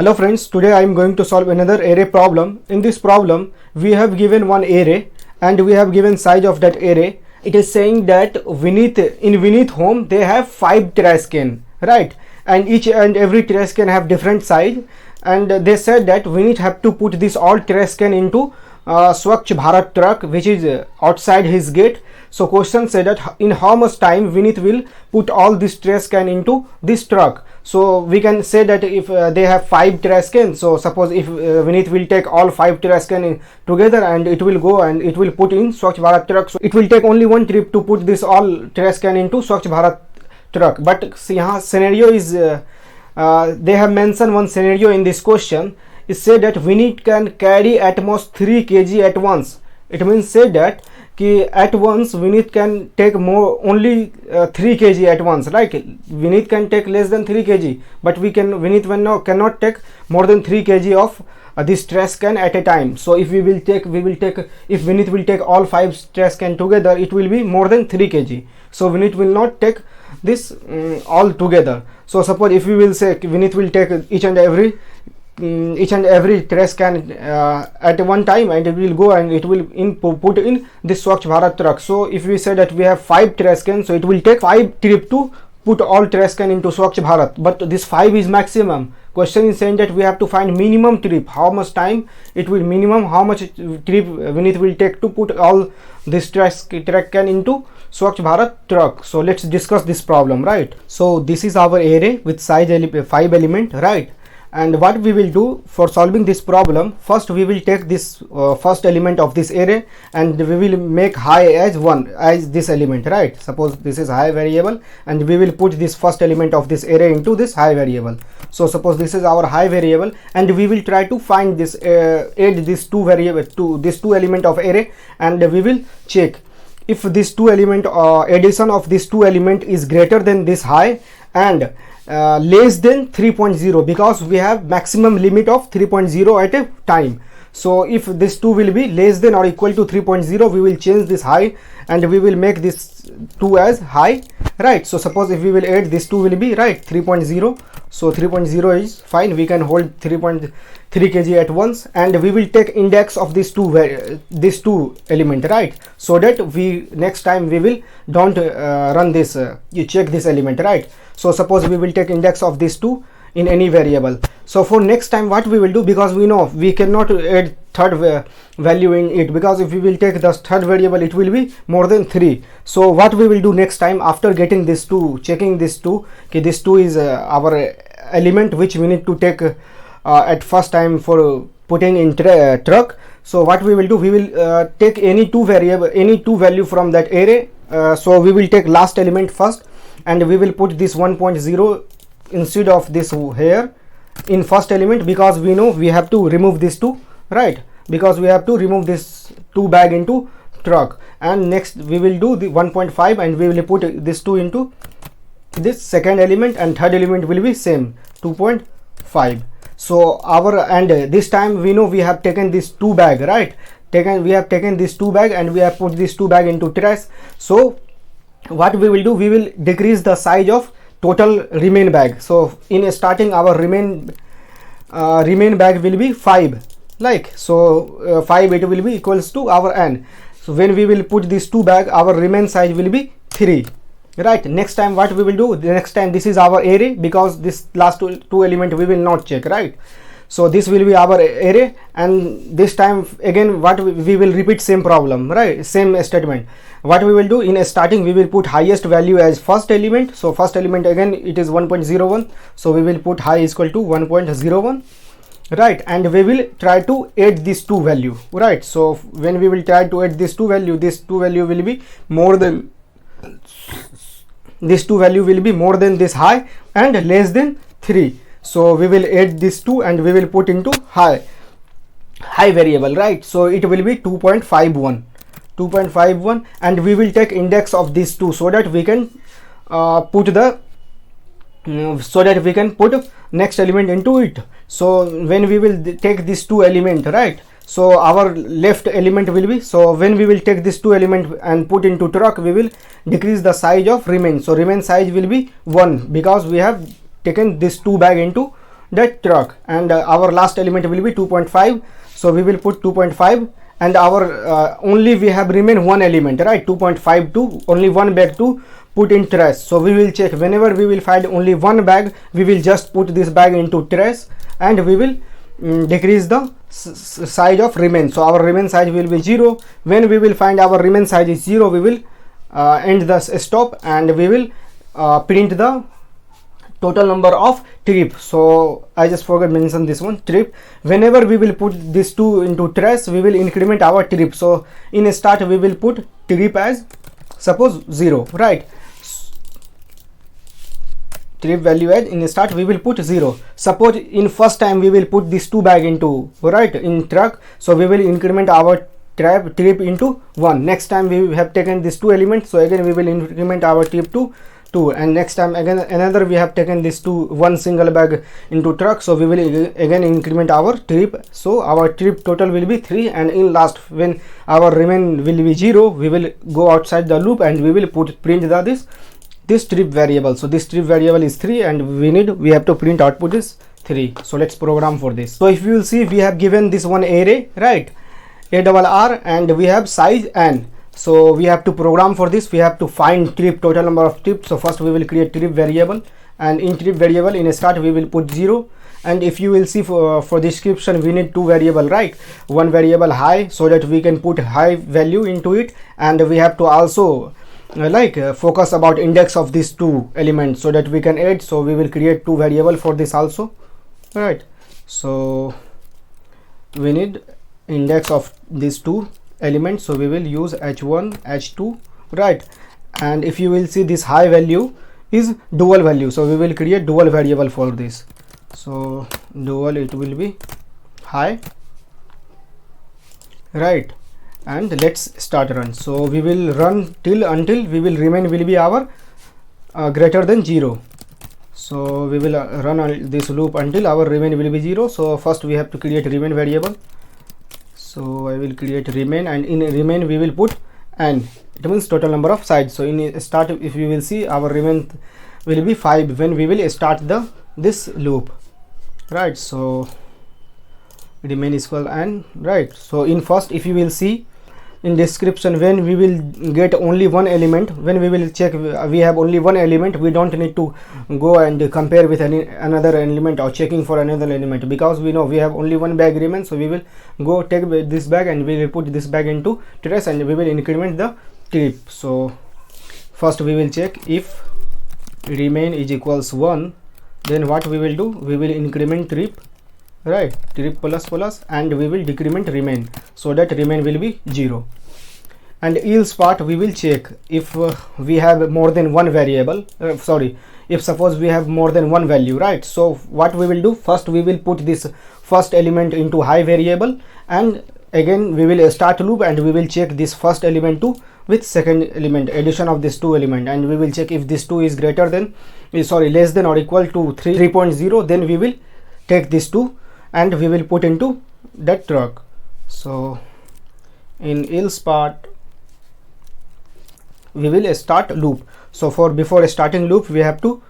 Hello friends, today I am going to solve another array problem. In this problem, we have given one array and we have given size of that array. It is saying that in Vinith home they have 5 trash can, right? And each and every trash can have different size. And they said that Vinith have to put this all trash can into Swachh Bharat truck which is outside his gate. So question said that in how much time Vinith will put all this trash can into this truck. So we can say that if they have 5 trash cans, so suppose if Vinith will take all 5 trash can together and it will go and it will put in Swachh Bharat truck. So it will take only one trip to put this all trash can into Swachh Bharat truck. But see, scenario is they have mentioned one scenario in this question. It said that Vinith can carry at most 3 kg at once. It means say that at once Vinith can take only 3 kg at once, right? Vinith can take less than 3 kg, but Vinith cannot take more than 3 kg of this trash can at a time. So if if Vinith will take all 5 trash can together, it will be more than 3 kg. So Vinith will not take this all together. So suppose if we will say Vinith will take each and every trash can at one time, and it will go and it will put in this Swachh Bharat truck. So if we say that we have 5 trash cans, so it will take 5 trip to put all trash can into Swachh Bharat, but this 5 is maximum. Question is saying that we have to find minimum trip, how much time it will how much trip Vinith will take to put all this trash can into Swachh Bharat truck. So let's discuss this problem, right? So this is our array with size 5 element, right? And what we will do for solving this problem, first we will take this first element of this array and we will make high as 1 as this element, right? Suppose this is high variable and we will put this first element of this array into this high variable. So suppose this is our high variable and we will try to find this add this two variable to this 2 element of array, and we will check if this 2 element addition of this 2 element is greater than this high and less than 3.0, because we have maximum limit of 3.0 at a time. So if this 2 will be less than or equal to 3.0, we will change this high and we will make this 2 as high, right? So suppose if we will add this 2 will be right 3.0. So 3.0 is fine, we can hold 3.3 kg at once, and we will take index of this two element, right? So that we next time we will don't run this you check this element, right? So suppose we will take index of these 2 in any variable. So for next time what we will do, because we know we cannot add third value in it, because if we will take the third variable it will be more than 3. So what we will do next time, after getting this 2, checking this 2, okay, this 2 is our element which we need to take at first time for putting in truck. So what we will do, we will take any two value from that array. So we will take last element first and we will put this 1.0 instead of this here in first element, because we know we have to remove this 2, right? Because we have to remove this 2 bag into truck. And next we will do the 1.5 and we will put this 2 into this second element, and third element will be same 2.5. So this time we know we have taken this 2 bag, right? We have taken this 2 bag and we have put this 2 bag into trash. So what we will do, we will decrease the size of total remain bag. So in starting our remain bag will be 5, like so 5 it will be equals to our n. So when we will put this 2 bag, our remain size will be 3, right? Next time what we will do, the next time this is our array, because this last two element we will not check, right? So this will be our array, and this time again what we will repeat same problem, right? Same statement. What we will do, in starting we will put highest value as first element. So first element again it is 1.01, so we will put high is equal to 1.01, right? And we will try to add this 2 value, right? So when we will try to add this 2 value, this 2 value will be more than this 2 value will be more than this high and less than 3. So we will add this 2 and we will put into high variable, right? So it will be 2.51, and we will take index of these 2 so that we can put next element into it. So when we will take this 2 element, right? So our left element will be, so when we will take this 2 element and put into truck, we will decrease the size of remain. So remain size will be 1, because we have taken this 2 bag into that truck, and our last element will be 2.5, so we will put 2.5, and our only we have remain one element, right? 2.5 to only one bag to put in trash. So we will check whenever we will find only one bag, we will just put this bag into trash, and we will decrease the size of remain. So our remain size will be 0. When we will find our remain size is 0, we will end the stop, and we will print the total number of trip. So I just forgot mention this one, trip. Whenever we will put this 2 into trash, we will increment our trip. So in a start we will put trip as suppose 0, right? Trip value as in start we will put 0. Suppose in first time we will put this 2 bag into, right, in truck, so we will increment our trip into 1. Next time we have taken these 2 elements, so again we will increment our trip to 2, and next time again another we have taken this 1 single bag into truck, so we will again increment our trip, so our trip total will be 3, and in last when our remain will be 0, we will go outside the loop and we will print this trip variable. So this trip variable is 3, and we have to print output is 3. So let's program for this. So if you will see, we have given this one array, right, ARR, and we have size n. So we have to program for this. We have to find trip, total number of trips. So first we will create trip variable, and in trip variable in a start we will put 0. And if you will see for description, we need 2 variable, right? One variable high, so that we can put high value into it, and we have to also focus about index of these 2 elements, so that we can add. So we will create 2 variable for this also, right? So we need index of these 2 elements, so we will use h1 h2, right? And if you will see, this high value is dual value, so we will create dual variable for this. So dual, it will be high, right? And let's start run. So we will run until we will remain will be our greater than 0. So we will run this loop until our remain will be 0. So first we have to create remain variable. So I will create remain, and in remain we will put n, it means total number of sides. So in start, if you will see, our remain will be 5 when we will start this loop, right? So remain is equal n, right? So in first, if you will see in description, when we will get only one element, when we will check we have only one element, we don't need to go and compare with another element or checking for another element, because we know we have only one bag remain. So we will go take this bag and we will put this bag into trash, and we will increment the trip. So first we will check if remain is equals 1, then what we will do, we will increment trip, right, trip plus plus, and we will decrement remain, so that remain will be 0. And else part we will check if we have more than one variable, if suppose we have more than one value, right? So what we will do, first we will put this first element into high variable, and again we will start loop, and we will check this first element to with second element, addition of this 2 element, and we will check if this 2 is greater than less than or equal to 3.0, then we will take this 2 and we will put into that truck. So in else part we will start loop. So before starting loop, we have to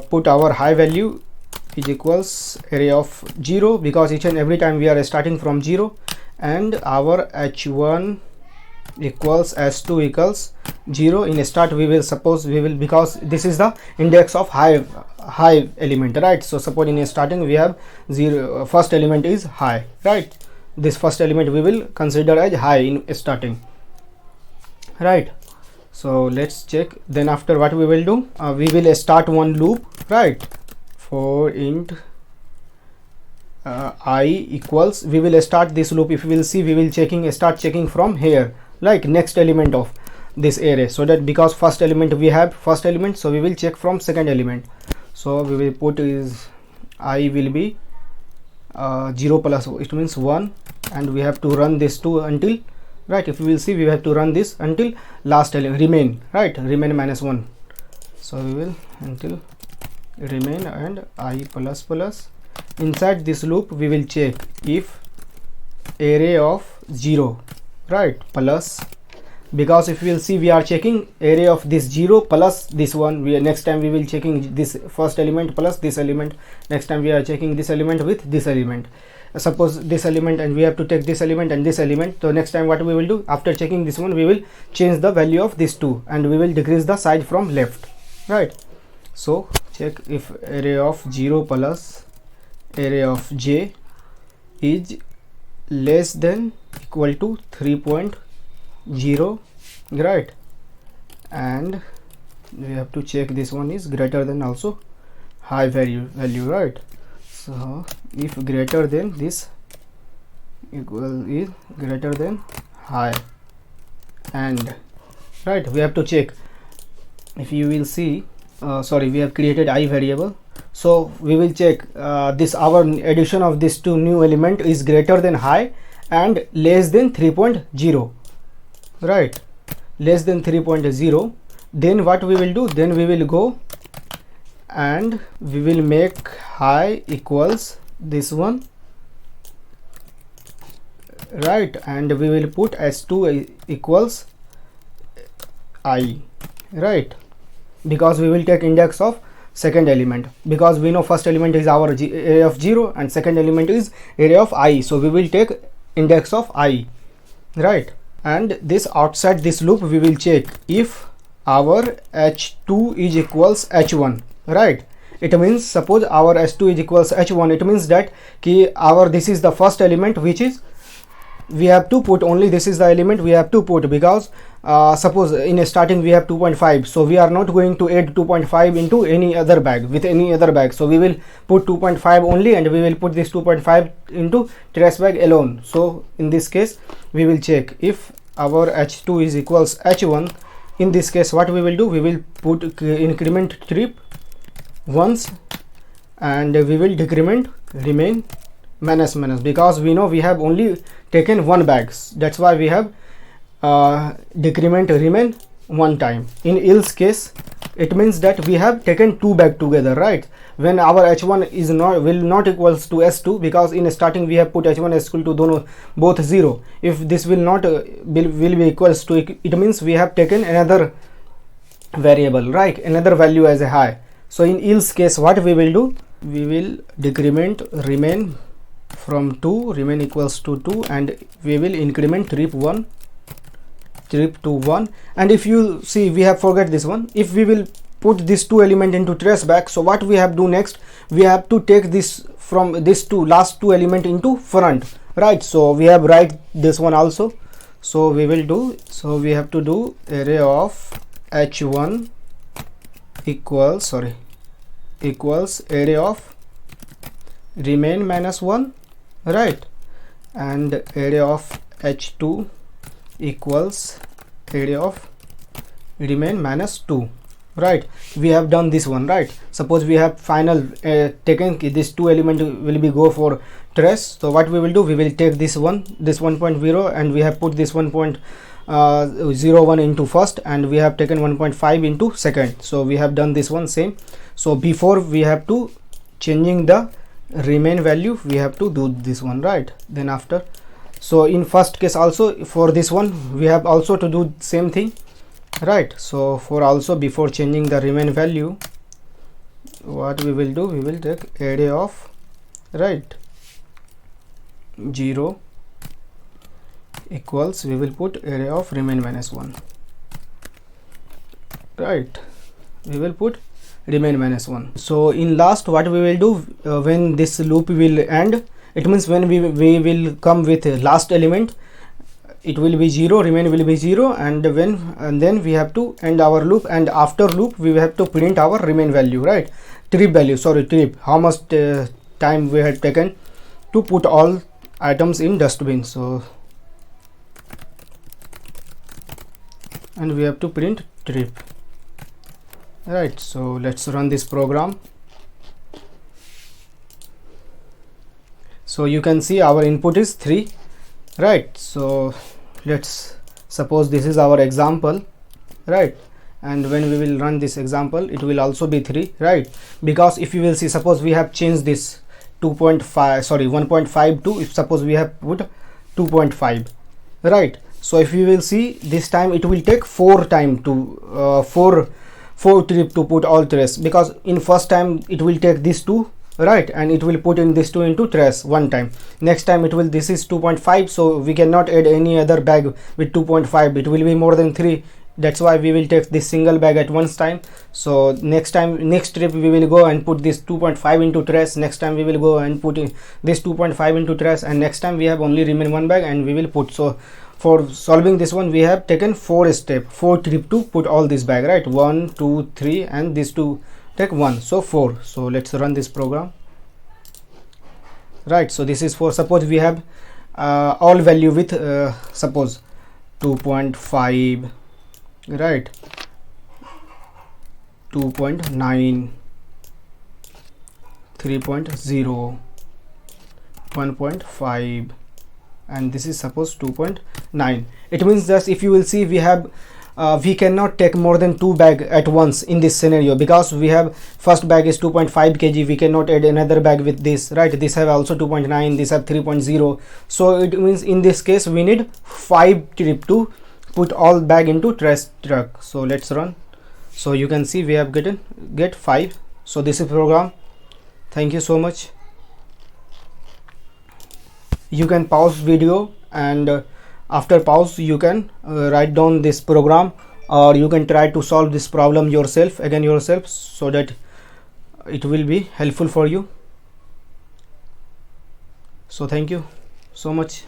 put our high value is equals array of 0, because each and every time we are starting from 0, and our h1 equals h2 equals 0. In start we will because this is the index of high element, right? So suppose in starting we have 0, first element is high, right? This first element we will consider as high in starting, right? So let's check. Then after, what we will do, we will start one loop, right, for int I equals, we will start this loop. If you will see, we will start checking from here, like next element of this array, so that because first element we have first element, so we will check from second element. So we will put is I will be 0 plus, it means 1, and we have to run this 2 until, right, if you will see, we have to run this until last element remain, right, remain minus 1. So we will until remain and I plus plus. Inside this loop we will check if array of 0, right, plus because if you will see, we are checking array of this 0 plus this one. Next time we will checking this first element plus this element. Next time we are checking this element with this element. Suppose this element, and we have to take this element and this element. So next time what we will do, after checking this one, we will change the value of this 2 and we will decrease the size from left, right? So check if array of 0 plus array of j is less than equal to 3.0, right? And we have to check this one is greater than also high value, right? So if greater than this equal is greater than high, and right, we have to check. If you will see, we have created I variable, so we will check this our addition of this two new element is greater than high and less than 3.0, right? Less than 3.0. Then what we will do, then we will go and we will make high equals this one, right? And we will put s2 equals I, right? Because we will take index of second element, because we know first element is our array of 0 and second element is array of I, so we will take index of I, right? And this outside this loop we will check if our h2 is equals h1, right? It means suppose our h2 is equals h1, it means that our this is the first element which is we have to put, only this is the element we have to put, because suppose in a starting we have 2.5, so we are not going to add 2.5 into any other bag with any other bag, so we will put 2.5 only and we will put this 2.5 into trace bag alone. So in this case we will check if our h2 is equals h1. In this case what we will do, we will put increment trip once and we will decrement remain minus, because we know we have only taken one bags, that's why we have decrement remain one time. In else case it means that we have taken two bag together, right? When our h1 is will not equals to s2, because in starting we have put h1 is equal to both 0. If this will not will be equals to it means we have taken another variable, right? Another value as a high. So in else case what we will do, we will decrement remain from 2 remain equals to 2 and we will increment trip to 1. And if you see, we have forget this one, if we will put this two element into trace back, so what we have to do next, we have to take this from this last two element into front, right? So we have write this one also, so we will do, so we have to do array of h1 equals array of remain minus 1, right? And array of h2 equals array of remain minus 2, right? We have done this one, right? Suppose we have final taken this two element will be go for trace, so what we will do, we will take this 1.0 and we have put this 1.01 into first and we have taken 1.5 into second, so we have done this one same. So before we have to changing the remain value, we have to do this one, right? Then after, so in first case also for this one we have also to do same thing, right? So for also before changing the remain value, what we will do, we will take array of, right, 0 equals, we will put array of remain minus 1, right? We will put remain minus 1. So in last what we will do, when this loop will end, it means when we will come with last element, it will be 0, remain will be 0, and then we have to end our loop, and after loop we have to print our remain value, right? Trip value, trip, how much time we had taken to put all items in dustbin. So and we have to print trip, right? So let's run this program. So you can see our input is 3, right? So let's suppose this is our example, right? And when we will run this example, it will also be 3, right? Because if you will see, suppose we have changed this 1.5 to, if suppose we have put 2.5, right? So if you will see, this time it will take 4 time to 4 trip to put all trace, because in first time it will take these two, right, and it will put in this two into trace one time. Next time it will, this is 2.5, so we cannot add any other bag with 2.5, it will be more than 3. That's why we will take this single bag at one time. So next time, next trip we will go and put this 2.5 into trace. Next time we will go and put in this 2.5 into trace, and next time we have only remain one bag and we will put. So for solving this one, we have taken 4 step, 4 trip to put all this bag, right? 1 2 3, and these two take 1, so 4. So let's run this program, right? So this is for, suppose we have all value with suppose 2.5, right, 2.9, 3.0, 1.5, and this is suppose 2.9. It means that if you will see, we have we cannot take more than 2 bag at once in this scenario, because we have first bag is 2.5 kg, we cannot add another bag with this, right? This have also 2.9, this have 3.0. so it means in this case we need 5 trip to put all bag into trash truck. So let's run. So you can see we have get 5. So this is program. Thank you so much. You can pause video, and after pause you can write down this program, or you can try to solve this problem yourself, so that it will be helpful for you. So thank you so much.